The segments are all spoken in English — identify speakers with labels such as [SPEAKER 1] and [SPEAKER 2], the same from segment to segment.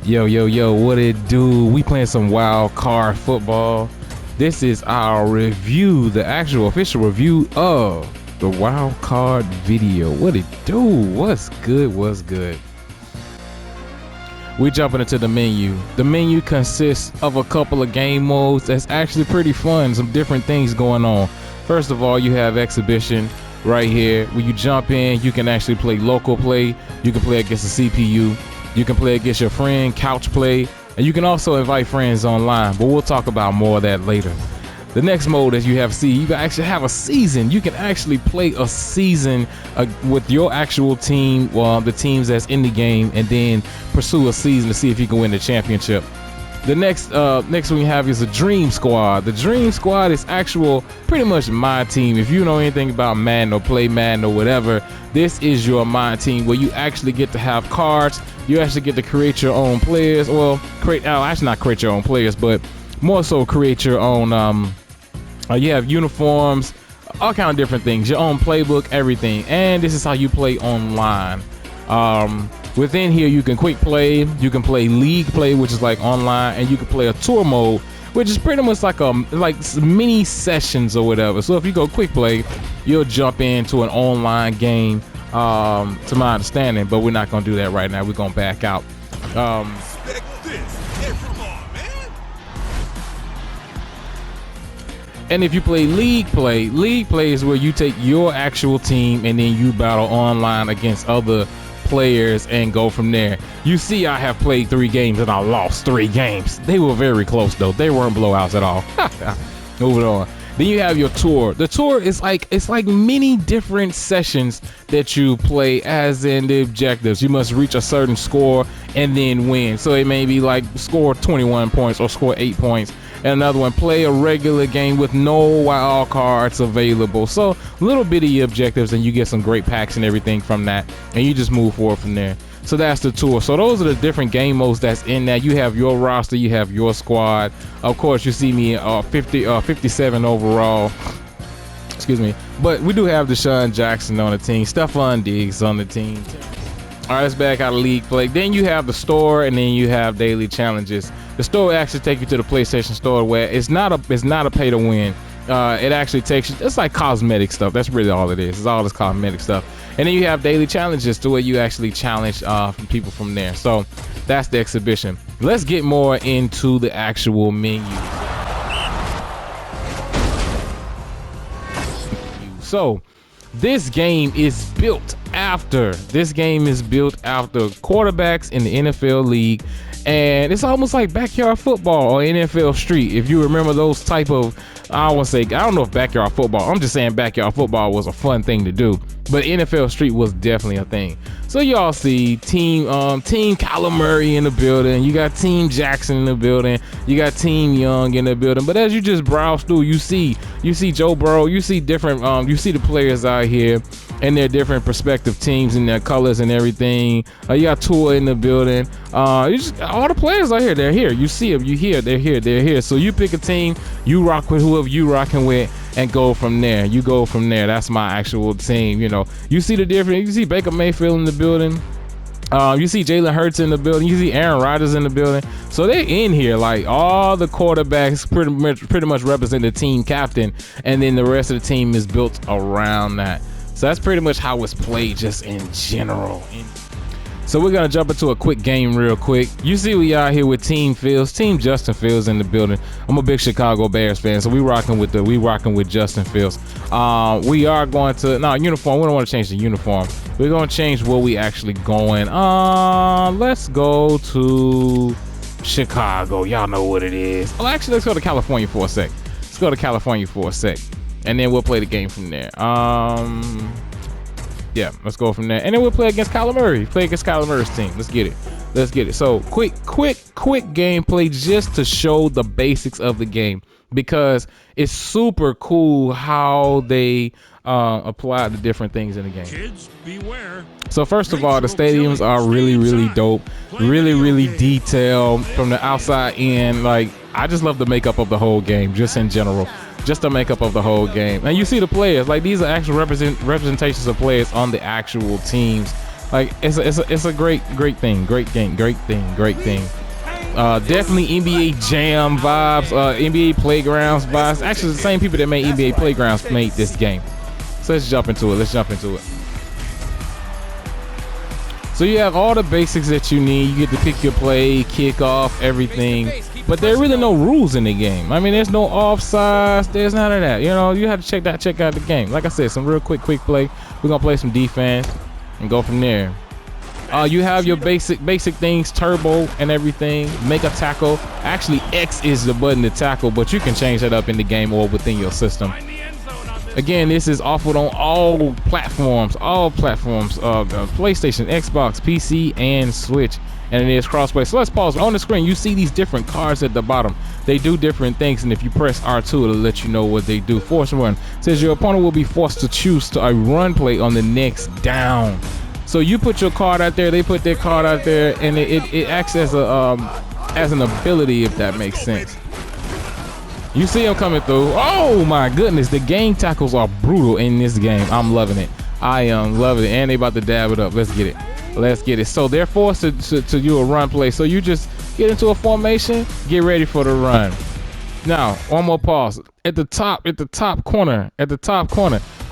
[SPEAKER 1] Yo, what it do? We playing some wild card football. This is our review, the actual official review of the wild card video. What it do? What's good? We jumping into the menu. The menu consists of a couple of game modes that's actually pretty fun. Some different things going on. First of all, you have exhibition right here. When you jump in, you can actually play local play. You can play against the CPU. You can play against your friend, couch play, and you can also invite friends online, but we'll talk about more of that later. The next mode, as you actually have a season. You can actually play a season with your actual team, the teams that's in the game, and then pursue a season to see if you can win the championship. The next one you have is a Dream Squad. The Dream Squad is pretty much my team. If you know anything about Madden or play Madden or whatever, this is your my team where you actually get to have cards. You actually get to create your own players. Well, not create your own players, but more so create your own. You have uniforms, all kind of different things, your own playbook, everything. And this is how you play online. Within here, you can quick play, you can play league play, which is like online, and you can play a tour mode, which is pretty much like mini sessions or whatever. So if you go quick play, you'll jump into an online game, to my understanding, but we're not gonna do that right now. We're gonna back out. And if you play league play is where you take your actual team and then you battle online against other players and go from there. You see, I have played 3 games and I lost 3 games. They were very close though. They weren't blowouts at all. Moving on. Then you have your tour. The tour is like many different sessions that you play, as in the objectives. You must reach a certain score and then win. So it may be like score 21 points or score 8 points. And another one, play a regular game with no wild cards available. So little bitty objectives, and you get some great packs and everything from that, and you just move forward from there. So that's the tour. So those are the different game modes that's in that. You have your roster, you have your squad. Of course, you see me 57 overall. Excuse me. But we do have Deshaun Jackson on the team, Stephon Diggs on the team. All right, let's back out of league play. Then you have the store, and then you have daily challenges. The store will actually take you to the PlayStation Store, where it's not a pay to win. It actually takes you. It's like cosmetic stuff. That's really all it is. It's all this cosmetic stuff. And then you have daily challenges to where you actually challenge from people from there. So that's the exhibition. Let's get more into the actual menu. So this game is built after quarterbacks in the NFL league, and it's almost like backyard football or NFL Street. If you remember those type of, I don't know if backyard football, I'm just saying backyard football was a fun thing to do, but NFL Street was definitely a thing. So y'all see team Kyler Murray in the building, you got Team Jackson in the building, you got Team Young in the building. But as you just browse through, you see Joe Burrow, you see different you see the players out here and their different prospective teams and their colors and everything. You got Tua in the building. All the players are here. They're here. You see them. You hear. They're here. So you pick a team. You rock with whoever you rocking with, and go from there. That's my actual team. You see the difference. You see Baker Mayfield in the building. You see Jalen Hurts in the building. You see Aaron Rodgers in the building. So they're in here. Like all the quarterbacks pretty much represent the team captain, and then the rest of the team is built around that. So that's pretty much how it's played just in general. So we're gonna jump into a quick game real quick. You see we out here with Team Justin Fields in the building. I'm a big Chicago Bears fan, so we rocking with Justin Fields. We are going to uniform. We don't want to change the uniform. We're gonna change where we actually going. Let's go to Chicago. Y'all know what it is. Oh, actually, let's go to California for a sec. And then we'll play the game from there. Yeah, let's go from there. And then we'll play against Kyler Murray. Play against Kyler Murray's team. Let's get it. So quick gameplay just to show the basics of the game, because it's super cool how they apply the different things in the game.
[SPEAKER 2] Kids, beware.
[SPEAKER 1] So first of all, the stadiums are really dope. Really detailed from the outside in. Like, I just love the makeup of the whole game, just in general. Just the makeup of the whole game. And you see the players, like these are actual representations of players on the actual teams. Like it's a great thing, great thing. Definitely NBA Jam vibes, NBA Playgrounds vibes. Actually, the same people that made NBA Playgrounds made this game. So let's jump into it. So you have all the basics that you need. You get to pick your play, kick off, everything. But there are really no rules in the game. I mean, there's no offsides. There's none of that. You know, you have to check out the game. Like I said, some real quick play. We're gonna play some defense and go from there. You have your basic things, turbo and everything. Make a tackle. Actually, X is the button to tackle, but you can change that up in the game or within your system. Again, this is offered on all platforms, PlayStation, Xbox, PC, and Switch, and it is crossplay. So let's pause. On the screen, you see these different cards at the bottom. They do different things, and if you press R2, it'll let you know what they do. Force run says your opponent will be forced to choose a run play on the next down. So you put your card out there, they put their card out there, and it acts as an ability, if that makes sense. You see them coming through. Oh my goodness, the game tackles are brutal in this game. I'm loving it. I am loving it, and they about to dab it up. Let's get it. So they're forced to do a run play. So you just get into a formation, get ready for the run. Now, one more pause. At the top corner,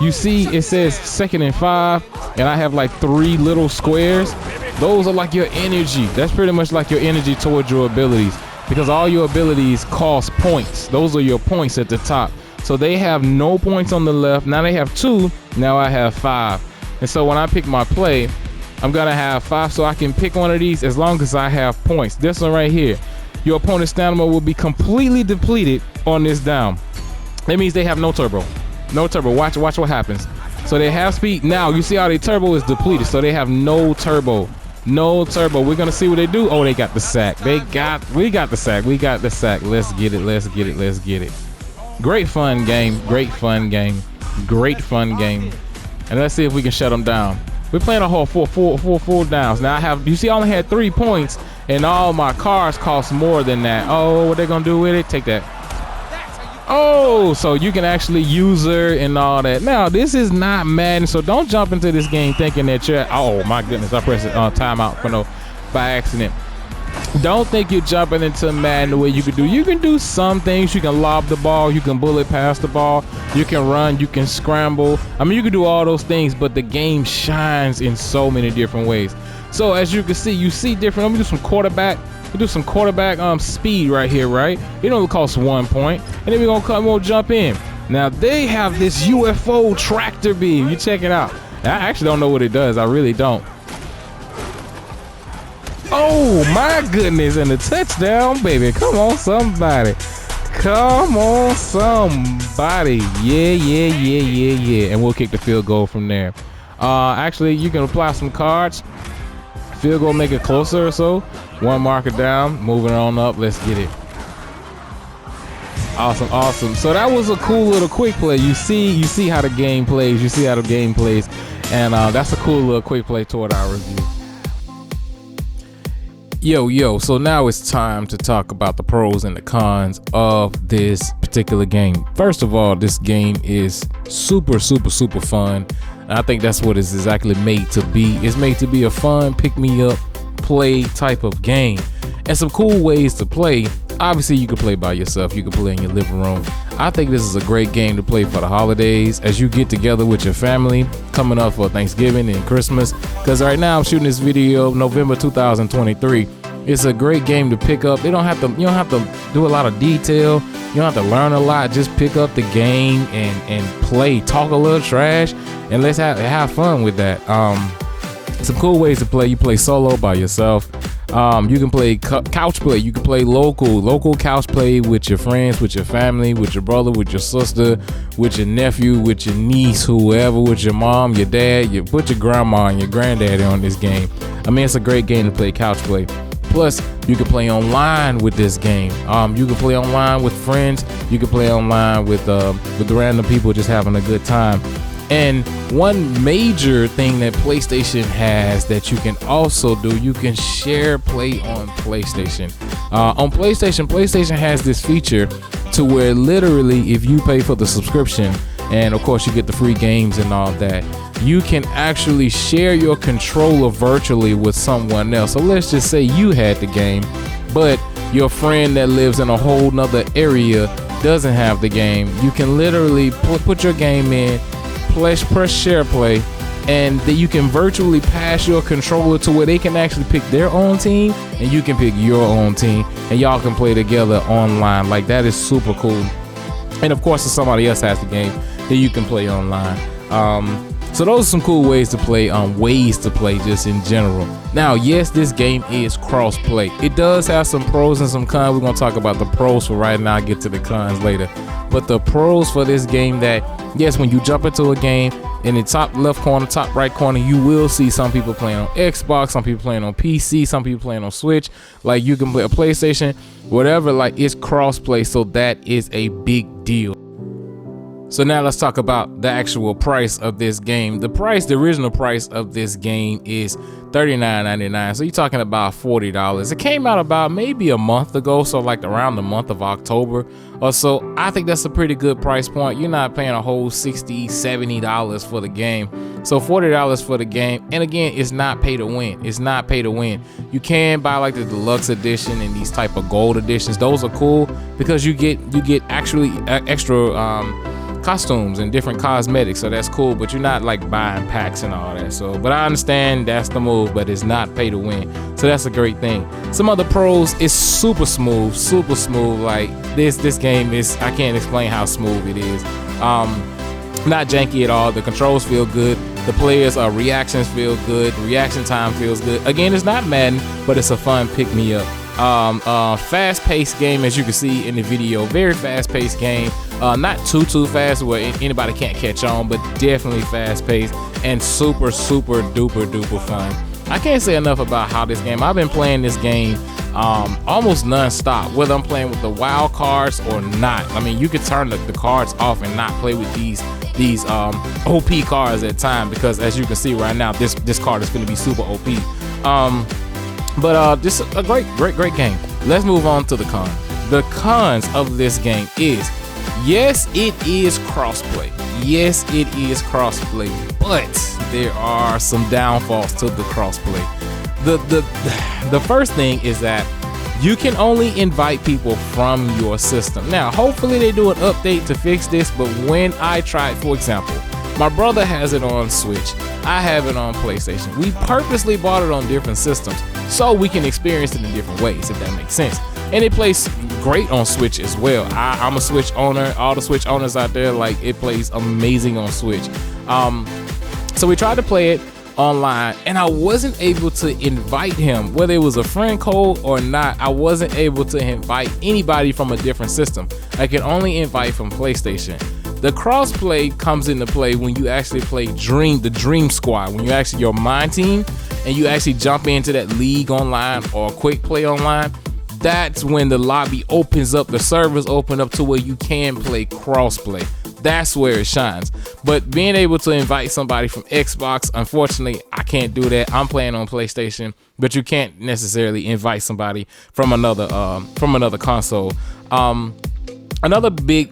[SPEAKER 1] you see it says 2nd and 5, and I have like 3 little squares. Those are like your energy. That's pretty much like your energy towards your abilities, because all your abilities cost points. Those are your points at the top. So they have no points on the left. Now they have 2. Now I have 5. And so when I pick my play, I'm gonna have 5, so I can pick one of these as long as I have points. This one right here, your opponent's stamina will be completely depleted on this down. That means they have no turbo. Watch what happens. So they have speed. Now you see how their turbo is depleted, so they have no turbo. We're gonna see what they do. Oh, they got the sack. We got the sack. Let's get it. Great fun game. And let's see if we can shut them down. We're playing a whole four downs. Now you see I only had 3 points, and all my cars cost more than that. Oh, what they gonna do with it? Take that. Oh, so you can actually use her and all that. Now, this is not Madden, so don't jump into this game thinking that you're, oh my goodness, I pressed timeout by accident. Don't think you're jumping into Madden the way you can do. You can do some things. You can lob the ball, you can bullet past the ball, you can run, you can scramble. I mean, you can do all those things, but the game shines in so many different ways. So as you can see, different. Let me do some quarterback. Speed right here, right? It only costs 1 point, and then we'll jump in. Now they have this UFO tractor beam. You check it out. I actually don't know what it does. I really don't. Oh my goodness, and the touchdown, baby. Come on, somebody. Yeah. And we'll kick the field goal from there. Actually, you can apply some cards. Field goal, make it closer or so. 1 marker down, moving on up. Let's get it. Awesome. So that was a cool little quick play. You see how the game plays. And that's a cool little quick play toward our review. Yo, so now it's time to talk about the pros and the cons of this particular game. First of all, this game is super fun. And I think that's what it's exactly made to be. It's made to be a fun, pick-me-up, play type of game. And some cool ways to play. Obviously, you can play by yourself. You can play in your living room. I think this is a great game to play for the holidays as you get together with your family coming up for Thanksgiving and Christmas. Because right now I'm shooting this video November 2023. It's a great game to pick up. You don't have to do a lot of detail. You don't have to learn a lot. Just pick up the game and play. Talk a little trash, and let's have fun with that. Some cool ways to play. You play solo by yourself. You can play couch play. You can play local couch play with your friends, with your family, with your brother, with your sister, with your nephew, with your niece, whoever, with your mom, your dad. You put your grandma and your granddaddy on this game. I mean, it's a great game to play couch play. Plus, you can play online with this game. You can play online with friends. You can play online with random people just having a good time. And one major thing that PlayStation has that you can also do, you can share play on PlayStation. On PlayStation has this feature to where literally if you pay for the subscription, and of course you get the free games and all that, you can actually share your controller virtually with someone else. So let's just say you had the game, but your friend that lives in a whole nother area doesn't have the game. You can literally put your game in, press share play, and then you can virtually pass your controller to where they can actually pick their own team and you can pick your own team, and y'all can play together online. Like, that is super cool. And of course, if somebody else has the game, then you can play online. So those are some cool ways to play, just in general. Now, yes, this game is cross-play. It does have some pros and some cons. We're going to talk about the pros for right now. I'll get to the cons later. But the pros for this game, that, yes, when you jump into a game, in the top left corner, top right corner, you will see some people playing on Xbox, some people playing on PC, some people playing on Switch. Like, you can play a PlayStation, whatever. Like, it's cross-play, so that is a big deal. So now let's talk about the actual price of this game. The original price of this game is $39.99. So you're talking about $40. It came out about maybe a month ago, so like around the month of October or so. I think that's a pretty good price point. You're not paying a whole $60, $70 for the game. So $40 for the game. And again, it's not pay to win. It's not pay to win. You can buy like the deluxe edition and these type of gold editions. Those are cool because you get actually extra costumes and different cosmetics, so that's cool, but you're not like buying packs and all that. So, but I understand that's the move, but it's not pay to win, so that's a great thing. Some other pros, it's super smooth. Like this game is, I can't explain how smooth it is. Not janky at all. The controls feel good. The players' reactions feel good. Reaction time feels good. Again, it's not Madden, but it's a fun pick me up. Fast-paced game, as you can see in the video. Very fast-paced game. Not too fast where anybody can't catch on, but definitely fast-paced and super duper fun. I can't say enough about how this game, I've been playing this game almost non-stop, whether I'm playing with the wild cards or not. I mean, you could turn the cards off and not play with these OP cards at time, because as you can see right now, this card is going to be super OP. But just a great game. Let's move on to the cons. The cons of this game is, yes, it is crossplay. Yes, it is crossplay, but there are some downfalls to the crossplay. The first thing is that you can only invite people from your system. Now, hopefully they do an update to fix this, but when I tried, for example, my brother has it on Switch, I have it on PlayStation. We purposely bought it on different systems so we can experience it in different ways, if that makes sense. And it plays great on Switch as well. I'm a Switch owner. All the Switch owners out there, like, it plays amazing on Switch. So we tried to play it online, and I wasn't able to invite him, whether it was a friend code or not. I wasn't able to invite anybody from a different system. I could only invite from PlayStation. The crossplay comes into play when you actually play the Dream Squad, when you actually your mind team and you actually jump into that league online or quick play online. That's when the lobby opens up, the servers open up to where you can play crossplay. That's where it shines. But being able to invite somebody from Xbox, unfortunately, I can't do that. I'm playing on PlayStation, but you can't necessarily invite somebody from another console. Another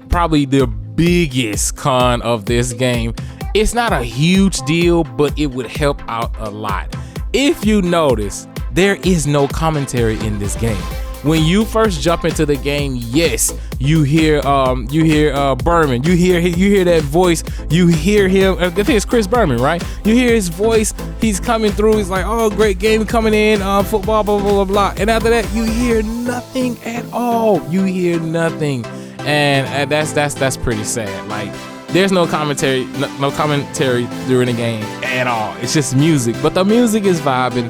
[SPEAKER 1] probably the biggest con of this game, it's not a huge deal, but it would help out a lot. If you notice, there is no commentary in this game. When you first jump into the game, yes, you hear Berman, you hear that voice, you hear him. I think it's Chris Berman, right? You hear his voice. He's coming through. He's like, "Oh, great game coming in, football, blah blah blah." And after that, you hear nothing at all. You hear nothing, and that's pretty sad. Like, there's no commentary, no commentary during the game at all. It's just music, but the music is vibing.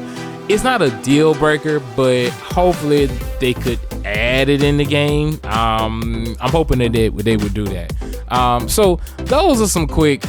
[SPEAKER 1] It's not a deal breaker, but hopefully they could add it in the game. I'm hoping that they would do that. So those are some quick,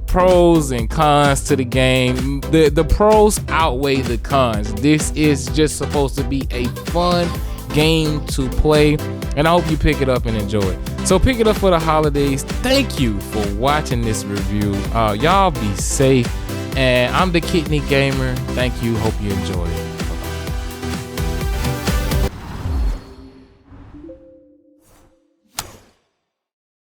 [SPEAKER 1] pros and cons to the game. The pros outweigh the cons. This is just supposed to be a fun game to play, and I hope you pick it up and enjoy it. So pick it up for the holidays. Thank you for watching this review. Y'all be safe. And I'm the Kidney Gamer. Thank you. Hope you enjoy it.